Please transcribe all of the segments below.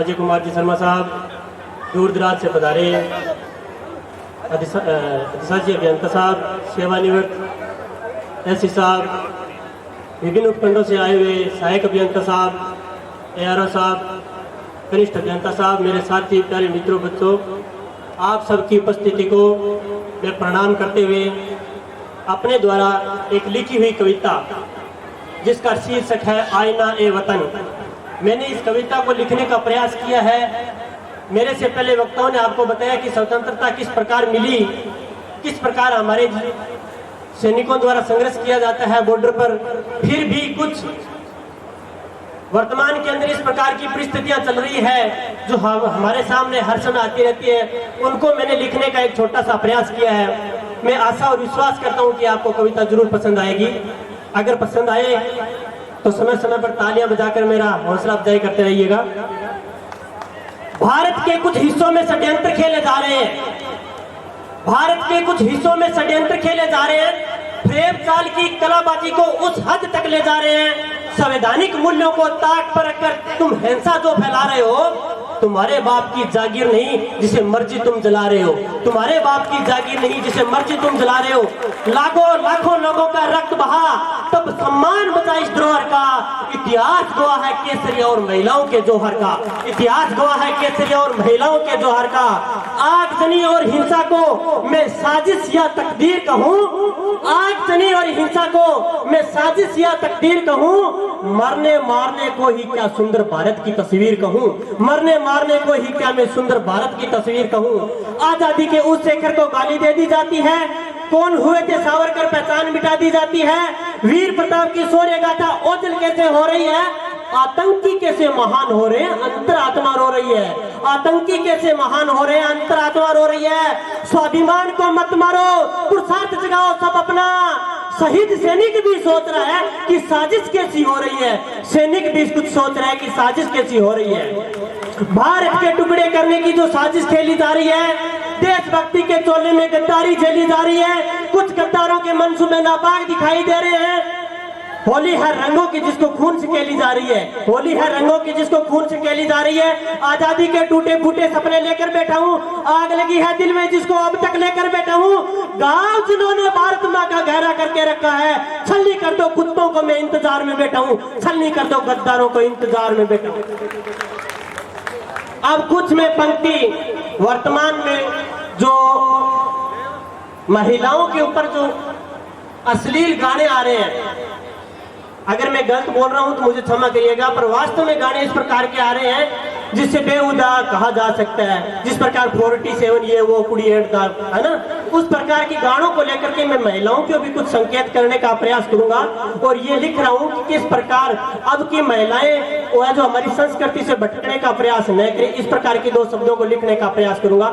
अजय कुमार जी शर्मा साहब, दूर दराज से पधारे अधिशासी अभियंता साहब, सेवानिवृत्त एससी साहब, विभिन्न उपखंडों से आए हुए सहायक अभियंता साहब, ARO साहब, कनिष्ठ अभियंता साहब, मेरे साथी प्यारे मित्रों, बच्चों, आप सबकी उपस्थिति को मैं प्रणाम करते हुए अपने द्वारा एक लिखी हुई कविता जिसका शीर्षक है आईना ए वतन, मैंने इस कविता को लिखने का प्रयास किया है। मेरे से पहले वक्ताओं ने आपको बताया कि स्वतंत्रता किस प्रकार मिली, किस प्रकार हमारे सैनिकों द्वारा संघर्ष किया जाता है बॉर्डर पर, फिर भी कुछ वर्तमान के अंदर इस प्रकार की परिस्थितियां चल रही है जो हमारे सामने हर समय आती रहती है, उनको मैंने लिखने का एक छोटा सा प्रयास किया है। मैं आशा और विश्वास करता हूं कि आपको कविता जरूर पसंद आएगी। अगर पसंद आए तो समय समय पर तालियां बजाकर मेरा हौसला अफजाई करते रहिएगा। भारत के कुछ हिस्सों में षड्यंत्र खेले जा रहे हैं, भारत के कुछ हिस्सों में षड्यंत्र खेले जा रहे हैं, प्रेम चाल की कलाबाजी को उस हद तक ले जा रहे हैं, संवैधानिक मूल्यों को ताक पर रखकर तुम हिंसा जो फैला रहे हो, तुम्हारे बाप की जागीर नहीं जिसे मर्जी तुम जला रहे हो, तुम्हारे बाप की जागीर नहीं जिसे मर्जी तुम जला रहे हो। लाखों लाखों लोगों का रक्त बहा तब सम्मान बचा इस धरोहर का, इतिहास गवाह है केसरी और महिलाओं के जौहर का, इतिहास गवाह है केसरी और महिलाओं के जौहर का। आगजनी और हिंसा को मैं साजिश या तकदीर कहूं, आगजनी और हिंसा को मैं साजिश या तकदीर कहूं, मरने मारने को ही क्या सुंदर भारत की तस्वीर कहूं, मरने मारने को ही क्या मैं सुंदर भारत की तस्वीर कहूं। आजादी के उस शेखर को गाली दे दी जाती है, कौन हुए थे सावरकर पहचान मिटा दी जाती है, वीर प्रताप की शौर्य गाथा ओझल कैसे हो रही है, आतंकी कैसे महान हो रहे हैं, अंतरात्मा रो रही है, आतंकी कैसे महान हो रहे हैं, अंतरात्मा रो रही है। स्वाभिमान को मत मारो, पुरुषार्थ जगाओ सब अपना। शहीद सैनिक भी सोच रहा है कि साजिश कैसी हो रही है, सैनिक भी कुछ सोच रहा है कि साजिश कैसी हो रही है। भारत के टुकड़े करने की जो साजिश खेली जा रही है, देशभक्ति के चोले में गद्दारी झेली जा रही है, कुछ गद्दारों के मंसूबे नापाक दिखाई दे रहे हैं। होली है रंगों की जिसको खून से खेली जा रही है, होली है रंगों की जिसको खून से खेली जा रही है। आजादी के टूटे फूटे सपने लेकर बैठा हूँ, आग लगी है दिल में जिसको अब तक लेकर बैठा हूँ। गांव जिन्होंने भारत माँ का गहरा करके रखा है, छलनी कर दो कुत्तों को मैं इंतजार में बैठा हूँ, छलनी कर दो गद्दारों को इंतजार में बैठा हूँ। अब कुछ में पंक्ति वर्तमान में जो महिलाओं के ऊपर जो अश्लील गाने आ रहे हैं, अगर मैं गलत बोल रहा हूं तो मुझे क्षमा करिएगा, पर वास्तव में गाने इस प्रकार के आ रहे हैं जिससे बेहुदा कहा जा सकता है, जिस प्रकार 47 ये वो कुड़ी है ना, उस प्रकार की गानों को लेकर के मैं महिलाओं को भी कुछ संकेत करने का प्रयास करूंगा। और ये लिख रहा हूं कि किस प्रकार अब की महिलाएं वो है जो हमारी संस्कृति से भटकने का प्रयास न करें, इस प्रकार के दो शब्दों को लिखने का प्रयास करूंगा,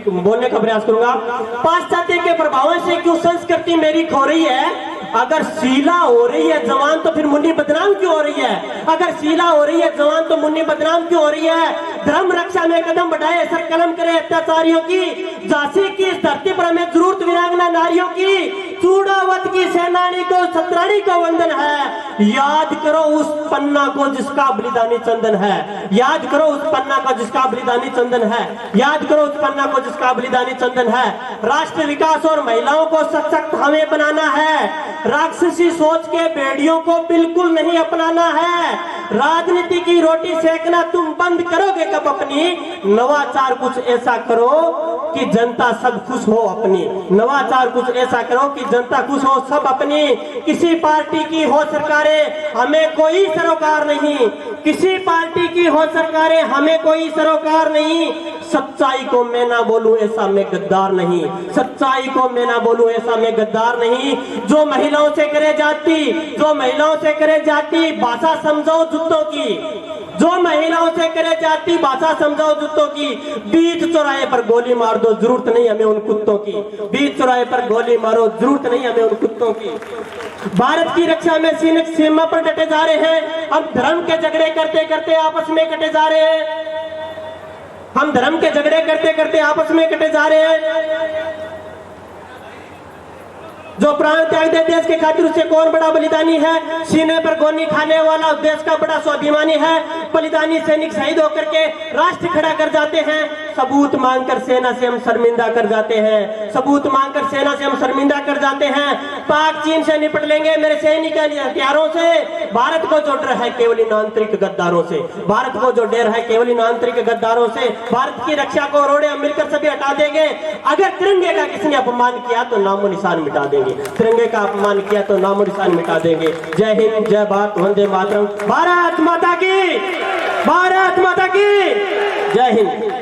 बोलने का प्रयास करूंगा। पाश्चात्य के प्रभावों से क्यों संस्कृति मेरी खो रही है, अगर शीला हो रही है जवान तो फिर मुन्नी बदनाम क्यों हो रही है, अगर शीला हो रही है जवान तो मुन्नी बदनाम क्यों हो रही है। धर्म रक्षा में कदम बढ़ाए, सर कलम करे अत्याचारियों की, झांसी की इस धरती पर हमें जरूरत वीरांगना नारियों की, चूड़ावत की सेनानी को सतरानी को वंदन है। याद करो उस पन्ना को जिसका बलिदानी चंदन है, याद करो उस पन्ना को जिसका बलिदानी चंदन है, याद करो उस पन्ना को जिसका बलिदानी चंदन है। राष्ट्र विकास और महिलाओं को सशक्त हमें बनाना है, राक्षसी सोच के बेड़ियों को बिल्कुल नहीं अपनाना है। राजनीति की रोटी सेकना तुम बंद करोगे कब अपनी, नवाचार कुछ ऐसा करो कि जनता सब खुश हो अपनी, नवाचार कुछ ऐसा करो कि जनता खुश हो सब अपनी। किसी पार्टी की हो सरकारें हमें कोई सरोकार नहीं, किसी पार्टी की हो सरकारें हमें कोई सरोकार नहीं। सच्चाई को मैं ना बोलूं ऐसा मैं गद्दार नहीं, सच्चाई को मैं ना बोलूं ऐसा मैं गद्दार नहीं। जो महिलाओं से करे जाती, जो महिलाओं से करे जाती भाषा समझाओ जूतों की, जो महिलाओं से करे जाती भाषा समझाओ जूतों की। बीच चौराहे पर गोली मार दो जरूरत नहीं हमें उन कुत्तों की, बीच चौराहे पर गोली मारो जरूरत नहीं हमें उन कुत्तों की। भारत की रक्षा में सीमा पर डटे जा रहे हैं, हम धर्म के झगड़े करते करते आपस में कटे जा रहे हैं, हम धर्म के झगड़े करते करते आपस में कटे जा रहे हैं। जो प्राण त्याग दे देश के खातिर उससे कौन बड़ा बलिदानी है। सीने पर गोली खाने वाला देश का बड़ा स्वाभिमानी है। बलिदानी सैनिक शहीद होकर के राष्ट्र खड़ा कर जाते हैं। सबूत मांगकर सेना से हम शर्मिंदा कर जाते हैं। सबूत मांगकर सेना से हम शर्मिंदा कर जाते हैं। पाक चीन से निपट लेंगे मेरे सैनिक हथियारों से। भारत को जो डर है केवल इन आंतरिक गद्दारों से। भारत को जो डर है केवल इन आंतरिक गद्दारों से। भारत की रक्षा को रोड़े हम मिलकर सभी हटा देंगे। अगर तिरंगे का किसने अपमान किया तो नामो निशान मिटा देंगे। तिरंगे का अपमान किया तो नामो निशान मिटा देंगे। जय हिंद, जय भारत, वंदे मातरम। भारत माता की, भारत माता की जय हिंद।